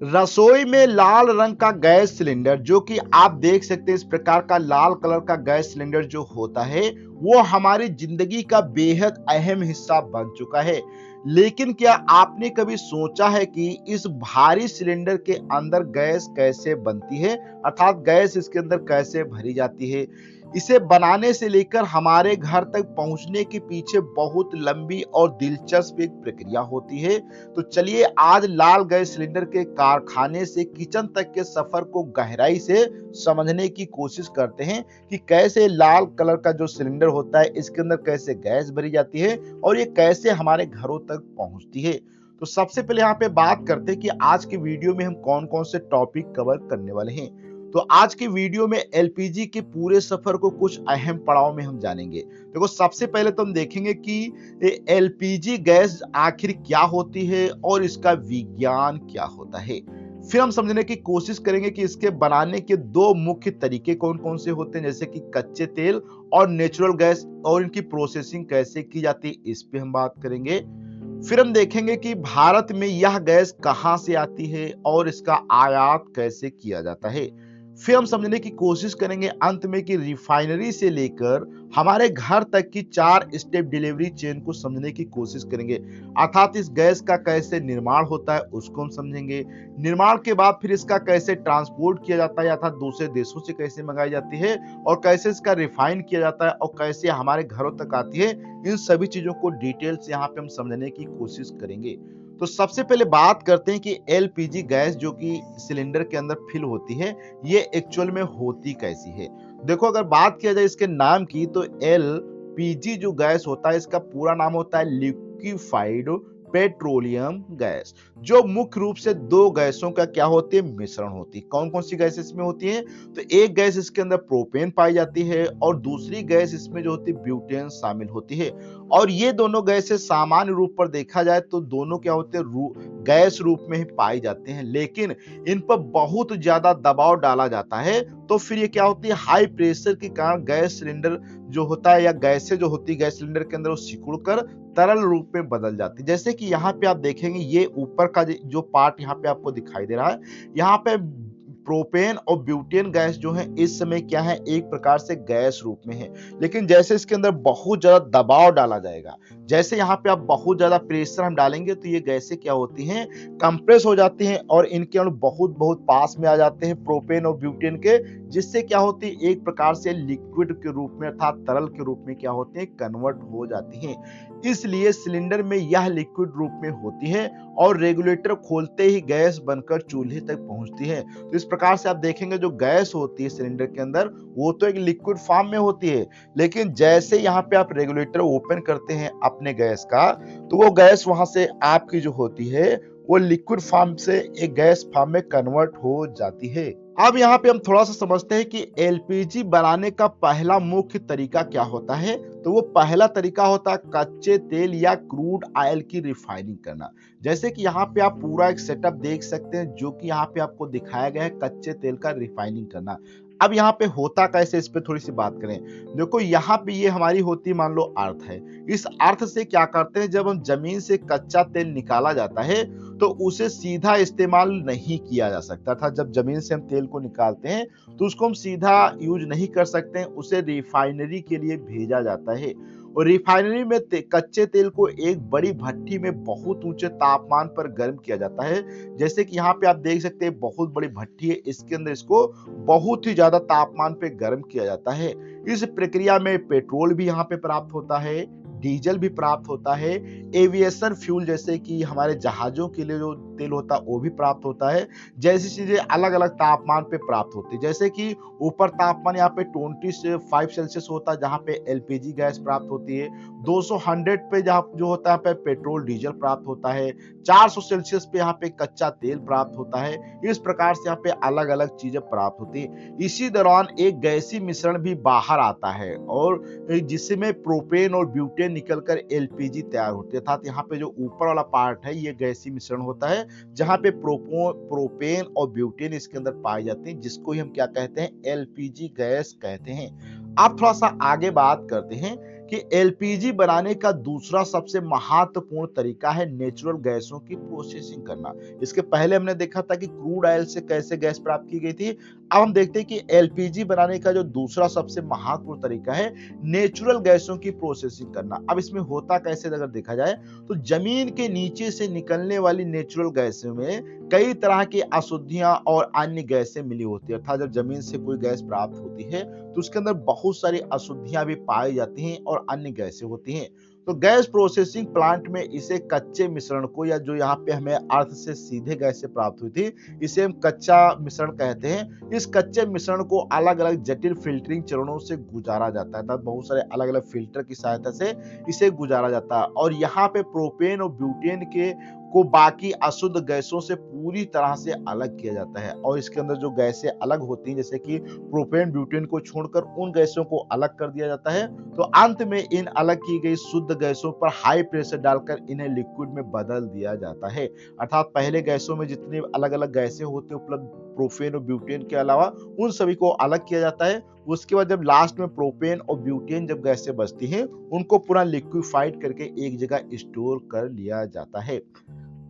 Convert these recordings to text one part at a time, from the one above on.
रसोई में लाल रंग का गैस सिलेंडर, जो कि आप देख सकते हैं इस प्रकार का लाल कलर का गैस सिलेंडर जो होता है वो हमारी जिंदगी का बेहद अहम हिस्सा बन चुका है। लेकिन क्या आपने कभी सोचा है कि इस भारी सिलेंडर के अंदर गैस कैसे बनती है, अर्थात गैस इसके अंदर कैसे भरी जाती है। इसे बनाने से लेकर हमारे घर तक पहुंचने के पीछे बहुत लंबी और दिलचस्प एक प्रक्रिया होती है। तो चलिए आज लाल गैस सिलेंडर के कारखाने से किचन तक के सफर को गहराई से समझने की कोशिश करते हैं कि कैसे लाल कलर का जो सिलेंडर होता है इसके अंदर कैसे गैस भरी जाती है और ये कैसे हमारे घरों तक पहुंचती है। तो सबसे पहले यहाँ पे बात करते हैं कि आज की वीडियो में हम कौन कौन से टॉपिक कवर करने वाले हैं। तो आज की वीडियो में एलपीजी के पूरे सफर को कुछ अहम पड़ाव में हम जानेंगे। देखो सबसे पहले तो हम देखेंगे कि एलपीजी गैस आखिर क्या होती है और इसका विज्ञान क्या होता है। फिर हम समझने की कोशिश करेंगे कि इसके बनाने के दो मुख्य तरीके कौन कौन से होते हैं, जैसे कि कच्चे तेल और नेचुरल गैस, और इनकी प्रोसेसिंग कैसे की जाती है इस पे हम बात करेंगे। फिर हम देखेंगे कि भारत में यह गैस कहां से आती है और इसका आयात कैसे किया जाता है। फिर हम समझने की कोशिश करेंगे अंत में कि रिफाइनरी से लेकर हमारे घर तक की 4 स्टेप डिलीवरी चेन को समझने की कोशिश करेंगे, अर्थात इस गैस का कैसे निर्माण होता है उसको हम समझेंगे। निर्माण के बाद फिर इसका कैसे ट्रांसपोर्ट किया जाता है, अर्थात दूसरे देशों से कैसे मंगाई जाती है, और कैसे इसका रिफाइन किया जाता है और कैसे हमारे घरों तक आती है। इन सभी चीजों को डिटेल से यहाँ पे हम समझने की कोशिश करेंगे। तो सबसे पहले बात करते हैं कि एलपीजी गैस जो कि सिलेंडर के अंदर फिल होती है ये एक्चुअल में होती कैसी है। देखो अगर बात किया जाए इसके नाम की, तो एलपीजी जो गैस होता है इसका पूरा नाम होता है लिक्विफाइड पेट्रोलियम गैस, जो मुख्य रूप से दो गैसों का क्या होती है, मिश्रण होती है। कौन कौन सी गैस इसमें होती है, तो एक गैस इसके अंदर प्रोपेन पाई जाती है और दूसरी गैस इसमें जो होती है ब्यूटेन शामिल होती है। और ये दोनों गैसें सामान्य रूप पर देखा जाए तो दोनों क्या होते हैं, गैस रूप में ही पाई जाते हैं, लेकिन इन पर बहुत ज्यादा दबाव डाला जाता है तो फिर ये क्या होती है, हाई प्रेशर के कारण गैस सिलेंडर जो होता है या गैसें जो होती है गैस सिलेंडर के अंदर वो सिकुड़ कर तरल रूप में बदल जाती है। जैसे कि यहाँ पे आप देखेंगे ये ऊपर का जो पार्ट यहाँ पे आपको दिखाई दे रहा है, यहाँ पे प्रोपेन और ब्यूटेन गैस जो है इस समय क्या है, एक प्रकार से गैस रूप में है। लेकिन जैसे इसके अंदर बहुत ज्यादा दबाव डाला जाएगा, जैसे यहाँ पे आप बहुत ज्यादा प्रेशर हम डालेंगे तो ये गैसें क्या होती हैं, कंप्रेस हो जाती हैं और इनके अणु बहुत बहुत पास में आ जाते हैं प्रोपेन और ब्यूटेन के, जिससे क्या होती है, एक प्रकार से लिक्विड के रूप में अर्थात तरल के रूप में क्या होते हैं, कन्वर्ट हो जाती हैं। इसलिए सिलेंडर में यह लिक्विड रूप में होती है और रेगुलेटर खोलते ही गैस बनकर चूल्हे तक पहुंचती है। तो इस प्रकार से आप देखेंगे जो गैस होती है सिलेंडर के अंदर वो तो एक लिक्विड फॉर्म में होती है, लेकिन जैसे यहाँ पे आप रेगुलेटर ओपन करते हैं अपने गैस का, तो वो गैस वहां से आपकी जो होती है वो लिक्विड फॉर्म से एक गैस फॉर्म में कन्वर्ट हो जाती है। अब यहाँ पे हम थोड़ा सा समझते हैं कि एलपीजी बनाने का पहला मुख्य तरीका क्या होता है। तो वो पहला तरीका होता है कच्चे तेल या क्रूड ऑयल की रिफाइनिंग करना। जैसे कि यहाँ पे आप पूरा एक सेटअप देख सकते हैं जो कि यहाँ पे आपको दिखाया गया है, कच्चे तेल का रिफाइनिंग करना। अब यहाँ पे होता कैसे, इस पे थोड़ी सी बात करें। देखो यहाँ पे ये हमारी होती है मान लो अर्थ है, इस अर्थ से क्या करते हैं, जब हम जमीन से कच्चा तेल निकाला जाता है तो उसे सीधा इस्तेमाल नहीं किया जा सकता था। जब जमीन से हम तेल को निकालते हैं तो उसको हम सीधा यूज नहीं कर सकते हैं, उसे रिफाइनरी के लिए भेजा जाता है। और रिफाइनरी में कच्चे तेल को एक बड़ी भट्टी में बहुत ऊंचे तापमान पर गर्म किया जाता है। जैसे कि यहाँ पे आप देख सकते हैं बहुत बड़ी भट्टी है, इसके अंदर इसको बहुत ही ज्यादा तापमान पे गर्म किया जाता है। इस प्रक्रिया में पेट्रोल भी यहाँ पे प्राप्त होता है, डीजल भी प्राप्त होता है, एविएशन फ्यूल जैसे कि हमारे जहाजों के लिए जो तेल होता है वो भी प्राप्त होता है। जैसी चीजें अलग अलग तापमान पे प्राप्त होती है, जैसे कि ऊपर तापमान यहाँ पे 25 सेल्सियस होता है जहाँ पे एलपीजी गैस प्राप्त होती है, 200 पे जहाँ जो होता है पे पेट्रोल डीजल प्राप्त होता है, 400 सेल्सियस पे यहाँ पे कच्चा तेल प्राप्त होता है। इस प्रकार से यहाँ पे अलग अलग चीजें प्राप्त होती है। इसी दौरान एक गैसीय मिश्रण भी बाहर आता है और जिसमें प्रोपेन और ब्यूटेन निकलकर एलपीजी तैयार होती है, अर्थात यहाँ पे जो ऊपर वाला पार्ट है ये गैसीय मिश्रण होता है जहाँ पे प्रोपेन और ब्यूटेन इसके अंदर पाए जाते हैं, जिसको ही हम क्या कहते हैं, एलपीजी गैस कहते हैं। आप थोड़ा सा आगे बात करते हैं कि एलपीजी बनाने का दूसरा सबसे महत्वपूर्ण तरीका है नेचुरल गैसों की प्रोसेसिंग करना। इसके पहले हमने देखा था कि क्रूड ऑयल से कैसे गैस प्राप्त की गई थी। अब हम देखते हैं कि एलपीजी बनाने का जो दूसरा सबसे महत्वपूर्ण तरीका है नेचुरल गैसों की प्रोसेसिंग करना। अब इसमें होता कैसे अगर देखा जाए तो जमीन के नीचे से निकलने वाली नेचुरल गैसों में कई तरह की अशुद्धियां और अन्य गैसें मिली होती है। अर्थात जब जमीन से कोई गैस प्राप्त होती है तो उसके अंदर बहुत सारी अशुद्धियां भी पाई जाती हैं और अन्य गैसें होती हैं। तो गैस प्रोसेसिंग प्लांट में इसे कच्चे मिश्रण को, या जो यहाँ पे हमें अर्थ से सीधे गैस से प्राप्त हुई थी, इसे हम कच्चा मिश्रण कहते हैं। इस कच्चे मिश्रण को अलग अलग जटिल फिल्टरिंग चरणों से गुजारा जाता है, बहुत सारे अलग अलग फिल्टर की सहायता से इसे गुजारा जाता है। और यहाँ पे प्रोपेन और ब्यूटेन के को बाकी अशुद्ध गैसों से पूरी तरह से अलग किया जाता है। और इसके अंदर जो गैसें अलग होती हैं, जैसे कि प्रोपेन ब्यूटेन को छोड़कर उन गैसों को अलग कर दिया जाता है। तो अंत में इन अलग की गई शुद्ध गैसों पर हाई प्रेशर डालकर इन्हें लिक्विड में बदल दिया जाता है। अर्थात पहले गैसों में जितनी अलग अलग गैसें होती उपलब्ध प्रोपेन और ब्यूटेन के अलावा, उन सभी को अलग किया जाता है। उसके बाद जब लास्ट में प्रोपेन और ब्यूटेन जब गैसें बचती हैं, उनको पूरा लिक्विफाइड करके एक जगह स्टोर कर लिया जाता है।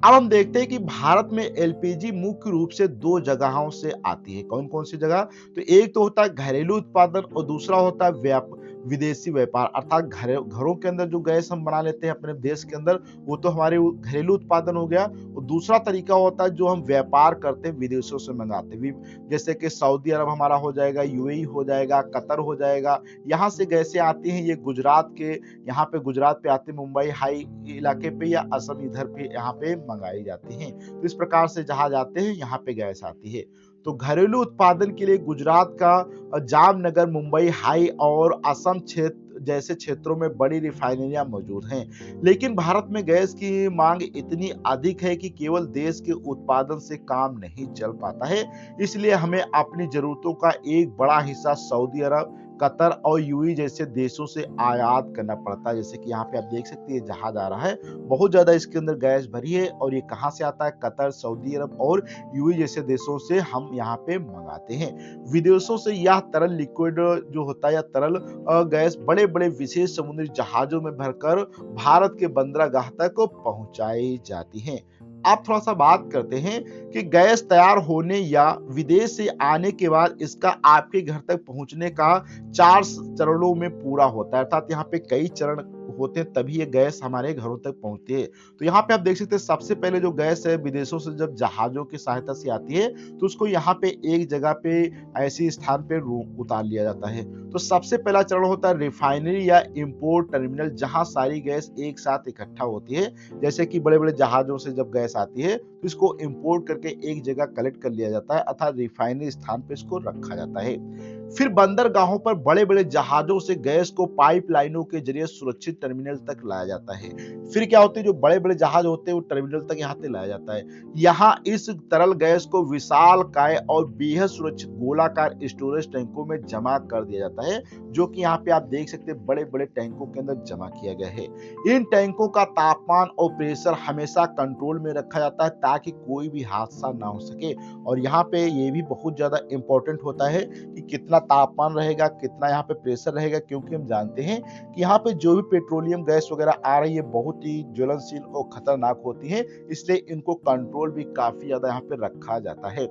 अब हम देखते हैं कि भारत में एलपीजी मुख्य रूप से दो जगहों से आती है। कौन कौन सी जगह? तो एक तो होता है घरेलू उत्पादन और दूसरा होता है विदेशी व्यापार। अर्थात घरों के अंदर जो गैस हम बना लेते हैं अपने देश के अंदर, वो तो हमारे घरेलू उत्पादन हो गया। और दूसरा तरीका होता है जो हम व्यापार करते हैं, विदेशों से मंगाते हैं, जैसे कि सऊदी अरब हमारा हो जाएगा, यूएई हो जाएगा, कतर हो जाएगा। यहाँ से गैसें आती हैं। ये गुजरात के यहाँ पे गुजरात पे आते, मुंबई हाई इलाके पे या असम इधर पे यहाँ पे मंगाई जाती हैं। तो इस प्रकार से जहाज आते हैं, यहाँ पे गैस आती है। तो घरेलू उत्पादन के लिए गुजरात का जामनगर, मुंबई हाई और असम क्षेत्र जैसे क्षेत्रों में बड़ी रिफाइनरियां मौजूद हैं। लेकिन भारत में गैस की मांग इतनी अधिक है कि केवल देश के उत्पादन से काम नहीं चल पाता है। इसलिए हमें अपनी जरूरतों का एक बड़ा हिस्सा सऊदी अरब, कतर और यूएई जैसे देशों से आयात करना पड़ता है। जैसे कि यहाँ पे आप देख सकते हैं जहाज आ रहा है, बहुत ज्यादा इसके अंदर गैस भरी है। और ये कहाँ से आता है? कतर, सऊदी अरब और यूएई जैसे देशों से हम यहाँ पे मंगाते हैं। विदेशों से यह तरल लिक्विड जो होता है, या तरल गैस बड़े बड़े विशेष समुद्री जहाजों में भरकर भारत के बंदरगाह तक पहुंचाई जाती हैं। आप थोड़ा सा बात करते हैं कि गैस तैयार होने या विदेश से आने के बाद इसका आपके घर तक पहुंचने का 4 चरणों में पूरा होता है। अर्थात यहाँ पे कई चरण होते हैं, तभी ये गैस हमारे घरों तक पहुंचती है। तो यहाँ पे आप देख सकते हैं, सबसे पहले जो गैस है विदेशों से जब जहाजों की सहायता से आती है, तो उसको यहाँ पे एक जगह पे ऐसी स्थान पे उतार लिया जाता है। तो सबसे पहला चरण होता है रिफाइनरी या इंपोर्ट टर्मिनल, जहां सारी गैस एक साथ इकट्ठा होती है। जैसे कि बड़े बड़े जहाजों से जब गैस आती है, तो इसको इंपोर्ट करके एक जगह कलेक्ट कर लिया जाता है, अर्थात रिफाइनरी स्थान पे इसको रखा जाता है। फिर बंदरगाहों पर बड़े बड़े जहाजों से गैस को पाइपलाइनों के जरिए सुरक्षित टर्मिनल तक लाया जाता है। फिर क्या होते हैं, जो बड़े बड़े जहाज होते हैं वो टर्मिनल तक यहाँ से लाया जाता है। यहाँ इस तरल गैस को विशालकाय और बेहद सुरक्षित गोलाकार स्टोरेज टैंकों में जमा कर दिया जाता है, जो कि यहाँ पे आप देख सकते हैं बड़े बड़े टैंकों के अंदर जमा किया गया है। इन टैंकों का तापमान और प्रेशर हमेशा कंट्रोल में रखा जाता है, ताकि कोई भी हादसा ना हो सके। और यहाँ पे ये भी बहुत ज्यादा इंपॉर्टेंट होता है कि कितना तापमान रहेगा, कितना यहाँ पे प्रेशर रहेगा, क्योंकि हम जानते हैं कि यहाँ पे जो भी पेट्रोलियम गैस वगैरह आ रही है बहुत ही ज्वलनशील और खतरनाक होती है, इसलिए इनको कंट्रोल भी काफी ज्यादा यहाँ पे रखा जाता है।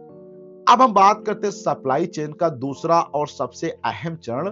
अब हम बात करते हैं सप्लाई चेन का दूसरा और सबसे अहम चरण,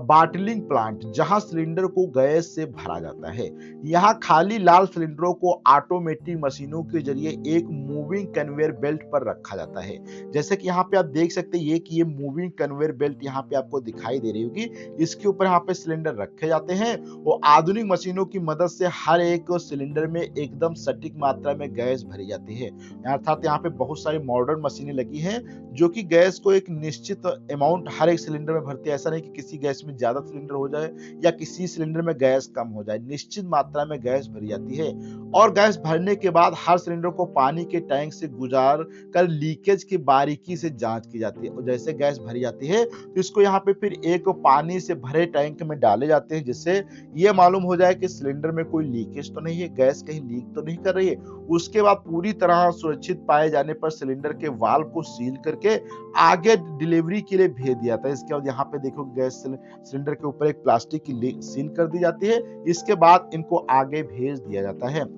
बॉटलिंग प्लांट, जहां सिलेंडर को गैस से भरा जाता है। यहां खाली लाल सिलेंडरों को ऑटोमेटिक मशीनों के जरिए एक मूविंग कन्वेयर बेल्ट पर रखा जाता है। जैसे कि यहाँ पे आप देख सकते हैं ये मूविंग कन्वेयर बेल्ट यहाँ पे आपको दिखाई दे रही होगी। इसके ऊपर यहाँ पे सिलेंडर रखे जाते हैं और आधुनिक मशीनों की मदद से हर एक सिलेंडर में एकदम सटीक मात्रा में गैस भरी जाती है। अर्थात यहाँ पे बहुत सारी मॉडर्न मशीनें लगी हैं जो कि गैस को एक निश्चित अमाउंट हर एक सिलेंडर में भरती है। ऐसा नहीं कि किसी गैस में ज्यादा सिलेंडर हो जाए या किसी सिलेंडर में गैस कम हो जाए, निश्चित मात्रा में गैस भरी जाती है। और गैस भरने के बाद हर सिलेंडर को पानी के टैंक से गुजार कर लीकेज की बारीकी से जांच की जाती है। और जैसे गैस भरी जाती है तो इसको यहाँ पे फिर एक पानी से भरे टैंक में डाले जाते हैं, जिससे ये मालूम हो जाए कि सिलेंडर में कोई लीकेज तो नहीं है, गैस कहीं लीक तो नहीं कर रही है। उसके बाद पूरी तरह सुरक्षित पाए जाने पर सिलेंडर के वाल्व को सील सील करके आगे डिलीवरी के लिए भेज दिया था। इसके बाद यहाँ पे देखो गैस सिलेंडर के ऊपर एक प्लास्टिक की सील कर दी जाती है। इसके बाद इनको आगे भेज दिया जाता है।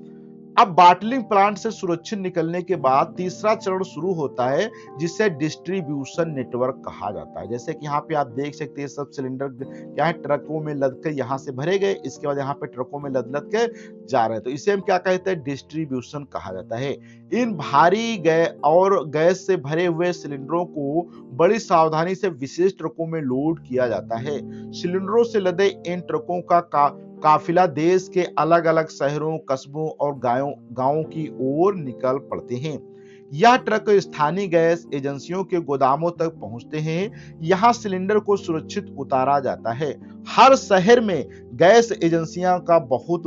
अब बॉटलिंग प्लांट से सुरक्षित निकलने के बाद तीसरा चरण शुरू होता है, जिसे डिस्ट्रीब्यूशन नेटवर्क कहा जाता है। जैसे कि यहाँ पे आप देख सकते हैं सब सिलेंडर क्या है ट्रकों में लद कर यहाँ से भरे गए, इसके बाद यहाँ पे ट्रकों में लद लद के जा रहे हैं, तो इसे हम क्या कहते हैं, डिस्ट्रीब्यूशन कहा जाता है। इन भारी गैस से भरे हुए सिलेंडरों को बड़ी सावधानी से विशेष ट्रकों में लोड किया जाता है। सिलेंडरों से लदे इन ट्रकों का काफिला देश के अलग अलग शहरों, कस्बों और गांवों की ओर निकल पड़ते हैं। यह ट्रक स्थानीय गैस एजेंसियों के गोदामों तक पहुंचते हैं। यहां सिलेंडर को सुरक्षित उतारा जाता है। हर शहर में गैस एजेंसियों का बहुत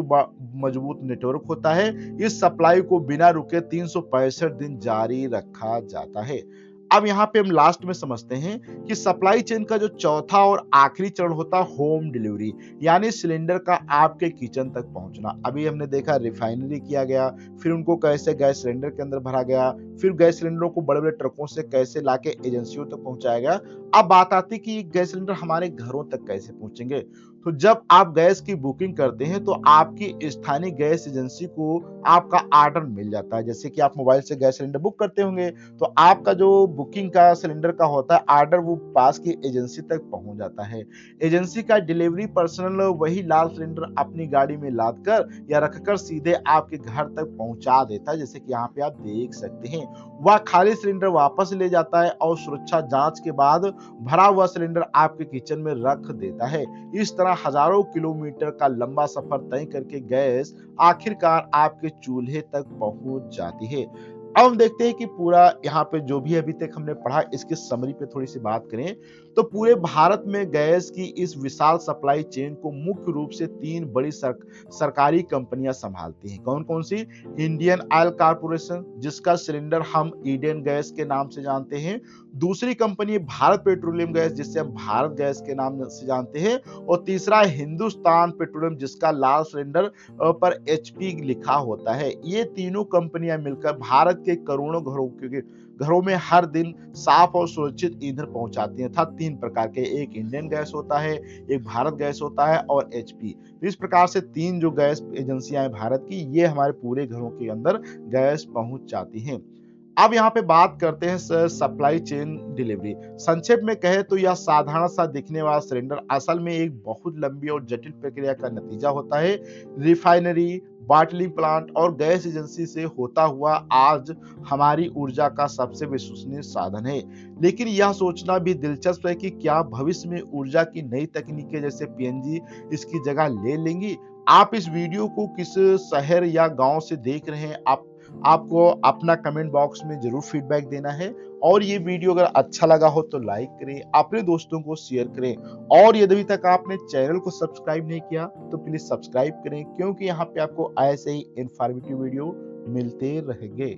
मजबूत नेटवर्क होता है। इस सप्लाई को बिना रुके 365 दिन जारी रखा जाता है। अब यहाँ पे हम लास्ट में समझते हैं कि सप्लाई चेन का जो चौथा और आखिरी चरण होता है होम डिलीवरी, यानी सिलेंडर का आपके किचन तक पहुंचना। अभी हमने देखा रिफाइनरी किया गया, फिर उनको कैसे गैस सिलेंडर के अंदर भरा गया, फिर गैस सिलेंडरों को बड़े बड़े ट्रकों से कैसे लाके एजेंसियों तक पहुंचाया गया। अब बात आती कि गैस सिलेंडर हमारे घरों तक कैसे पहुंचेंगे। तो जब आप गैस की बुकिंग करते हैं तो आपकी स्थानीय गैस एजेंसी को आपका ऑर्डर मिल जाता है। जैसे कि आप मोबाइल से गैस सिलेंडर बुक करते होंगे, तो आपका जो बुकिंग का सिलेंडर का होता है ऑर्डर, वो पास की एजेंसी तक पहुंच जाता है। एजेंसी का डिलीवरी पर्सनल वही लाल सिलेंडर अपनी गाड़ी में लाद कर या रखकर सीधे आपके घर तक पहुंचा देता है। जैसे कि यहाँ पे आप देख सकते हैं, वह खाली सिलेंडर वापस ले जाता है और सुरक्षा जांच के बाद भरा हुआ सिलेंडर आपके किचन में रख देता है। इस तरह हजारों किलोमीटर का लंबा सफर तय करके गैस आखिरकार आपके चूल्हे तक पहुंच जाती है। अब हम देखते हैं कि पूरा यहाँ पे जो भी अभी तक हमने पढ़ा, इसकी समरी पे थोड़ी सी बात करें तो पूरे भारत में गैस की इस विशाल सप्लाई चेन को मुख्य रूप से तीन बड़ी सरकारी कंपनियां संभालती हैं। कौन कौन सी? इंडियन ऑयल कॉर्पोरेशन, जिसका सिलेंडर हम ईडेन गैस के नाम से जानते हैं। दूसरी कंपनी भारत पेट्रोलियम गैस, जिससे हम भारत गैस के नाम से जानते हैं। और तीसरा हिंदुस्तान पेट्रोलियम, जिसका लाल सिलेंडर पर एचपी लिखा होता है। ये तीनों कंपनियां मिलकर भारत के करोड़ों घरों में हर दिन साफ और सुरक्षित ईंधन पहुंचाती हैं। था तीन प्रकार के, एक इंडियन गैस होता है, एक भारत गैस होता है और एचपी। इस प्रकार से तीन जो गैस एजेंसियां हैं भारत की, ये हमारे पूरे घरों के अंदर गैस पहुंच जाती हैं। अब यहाँ पे बात करते हैं सप्लाई चेन डिलीवरी। संक्षेप में कहे तो यह साधारण सा दिखने वाला सिलेंडर असल में एक बहुत लंबी और जटिल प्रक्रिया का नतीजा होता है। रिफाइनरी, बॉटलिंग प्लांट और गैस एजेंसी से होता हुआ आज हमारी ऊर्जा का सबसे विश्वसनीय साधन है। लेकिन यह सोचना भी दिलचस्प है कि क्या भविष्य में ऊर्जा की नई तकनीकें जैसे पीएनजी इसकी जगह ले लेंगी। आप इस वीडियो को किस शहर या गांव से देख रहे हैं, आपको अपना कमेंट बॉक्स में जरूर फीडबैक देना है। और ये वीडियो अगर अच्छा लगा हो तो लाइक करें, अपने दोस्तों को शेयर करें। और यदि अभी तक आपने चैनल को सब्सक्राइब नहीं किया तो प्लीज सब्सक्राइब करें, क्योंकि यहाँ पे आपको ऐसे ही इंफॉर्मेटिव वीडियो मिलते रहेंगे।